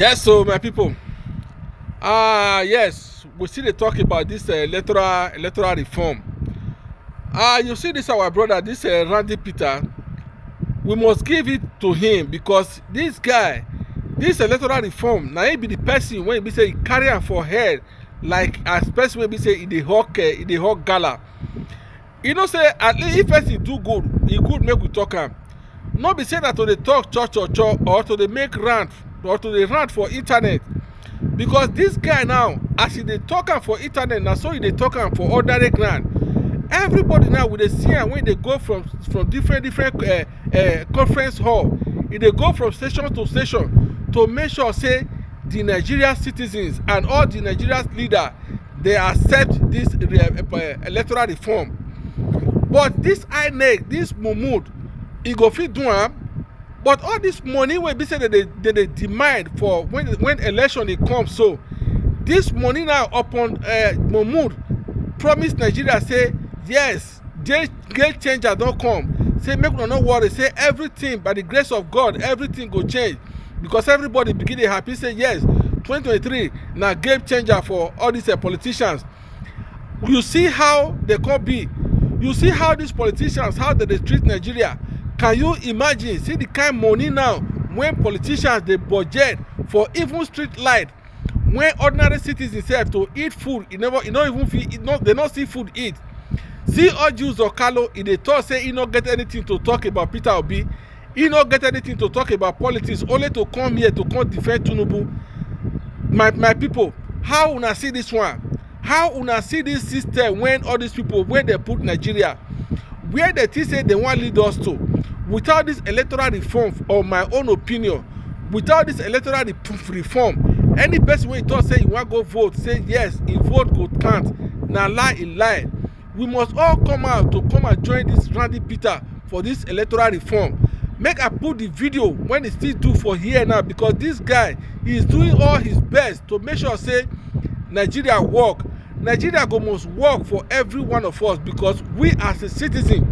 Yes, so my people. Yes, we still dey talk about this electoral reform. You see this our brother, this Randy Peter. We must give it to him because this guy, this electoral reform, na him be the person when he say he carry am for head, like as person wey be say he dey hawk gala. You know say at least if person do good, e good make we talk am. No be say that to dey talk cho or to dey make rant or to dey rant for internet. Because this guy now, as he dey talk am for internet, na so he dey talk am for ordinary ground. Everybody now we dey see am when they go from different conference hall. E dey go from station to station to make sure say the Nigerian citizens and all the Nigerian leaders they accept this electoral reform. But this INEC, this Mahmood, he go fit do am. But all this money wey be say they demand for when election dey come, so this money now upon Mahmood promise Nigeria say yes, game changer don come. Say make una no worry, say everything by the grace of God, everything go change because everybody begin dey happy say yes, 2023 na game changer for all these politicians. You see how they come be. You see how these politicians, how they treat Nigeria. Can you imagine? See the kind of money now when politicians they budget for even street light, when ordinary citizens have to eat food, they not see food eat. See all Jews or Carlo, they thought say he not get anything to talk about Peter Obi, he not get anything to talk about politics, only to come here to come defend Tinubu. My people, how una see this one? How una see this system when all these people where they put Nigeria, where they think say they want lead us to? Without this electoral reform, or my own opinion, without this electoral reform, any person wey talk say he wan go vote, say yes, he vote go count, na lie he lie. We must all come out to come and join this Randy Peter for this electoral reform. Make I put the video when he still do for here now, because this guy he is doing all his best to make sure say Nigeria work. Nigeria must work for every one of us because we as a citizen,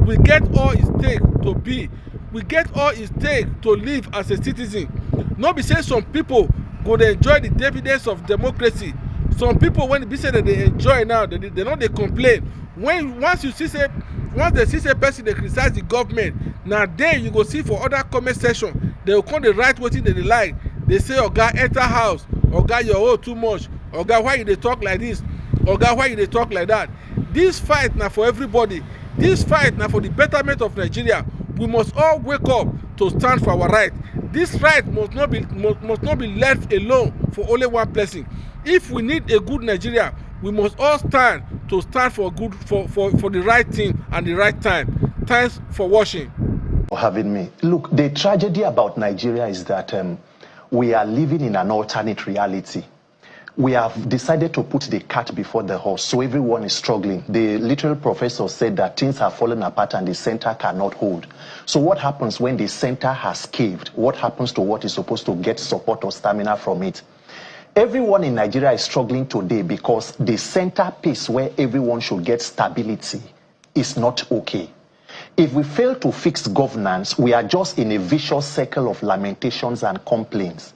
we get all it take to be. We get all it take to live as a citizen. No be say some people go dey enjoy the dividends of democracy. Some people when be say that they enjoy now, they not they complain. Once they see say person they criticize the government, now then you go see for other comment section, they will come the right wetin they like. They say oga enter house, oga your own too much, oga why you dey talk like this, oga why you dey talk like that. This fight now for everybody. This fight now for the betterment of Nigeria. We must all wake up to stand for our right. This right must not be left alone for only one person. If we need a good Nigeria, we must all stand for good for the right thing and the right time. Thanks for watching. For having me. Look, the tragedy about Nigeria is that we are living in an alternate reality. We have decided to put the cart before the horse, so everyone is struggling. The literal professor said that things have fallen apart and the center cannot hold. So what happens when the center has caved? What happens to what is supposed to get support or stamina from it? Everyone in Nigeria is struggling today because the center piece where everyone should get stability is not okay. If we fail to fix governance, we are just in a vicious circle of lamentations and complaints.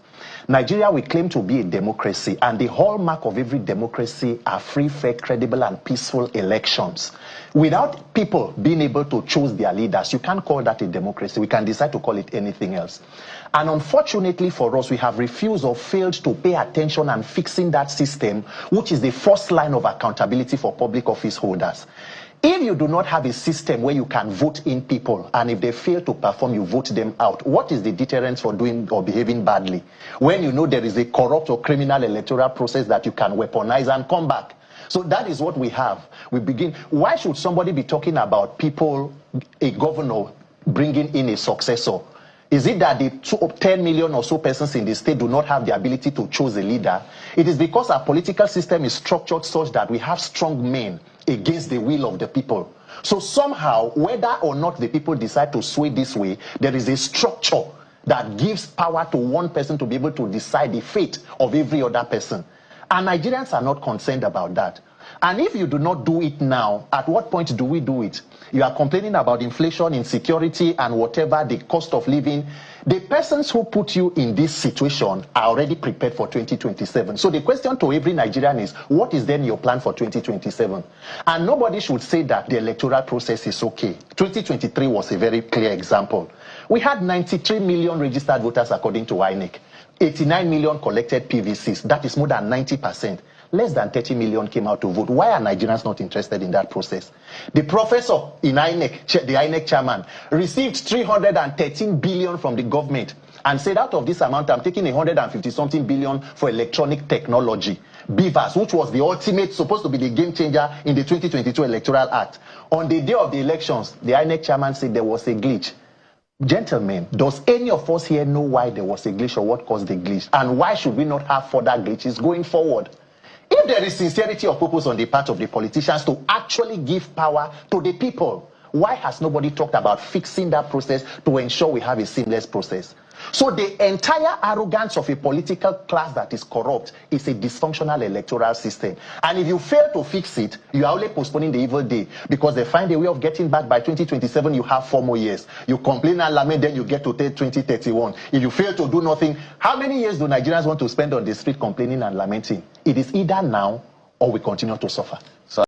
Nigeria, we claim to be a democracy, and the hallmark of every democracy are free, fair, credible, and peaceful elections. Without people being able to choose their leaders, you can't call that a democracy. We can decide to call it anything else. And unfortunately for us, we have refused or failed to pay attention and fixing that system, which is the first line of accountability for public office holders. If you do not have a system where you can vote in people, and if they fail to perform, you vote them out, what is the deterrence for doing or behaving badly? When you know there is a corrupt or criminal electoral process that you can weaponize and come back. So that is what we have. We begin. Why should somebody be talking about people, a governor, bringing in a successor? Is it that the 10 million or so persons in the state do not have the ability to choose a leader? It is because our political system is structured such that we have strong men against the will of the people. So somehow, whether or not the people decide to sway this way, there is a structure that gives power to one person to be able to decide the fate of every other person. And Nigerians are not concerned about that. And if you do not do it now, at what point do we do it? You are complaining about inflation, insecurity, and whatever, the cost of living. The persons who put you in this situation are already prepared for 2027. So the question to every Nigerian is, what is then your plan for 2027? And nobody should say that the electoral process is okay. 2023 was a very clear example. We had 93 million registered voters according to INEC. 89 million collected PVCs. That is more than 90%. Less than 30 million came out to vote. Why are Nigerians not interested in that process? The professor in INEC, the INEC chairman, received 313 billion from the government and said, out of this amount, I'm taking 150-something billion for electronic technology. BVAS, which was the ultimate, supposed to be the game changer in the 2022 Electoral Act. On the day of the elections, the INEC chairman said there was a glitch. Gentlemen, does any of us here know why there was a glitch or what caused the glitch? And why should we not have further glitches going forward? If there is sincerity of purpose on the part of the politicians to actually give power to the people, why has nobody talked about fixing that process to ensure we have a seamless process? So the entire arrogance of a political class that is corrupt is a dysfunctional electoral system. And if you fail to fix it, you are only postponing the evil day, because they find a way of getting back by 2027. You have 4 more years. You complain and lament, then you get to 2031. If you fail to do nothing, how many years do Nigerians want to spend on the street complaining and lamenting? It is either now or we continue to suffer.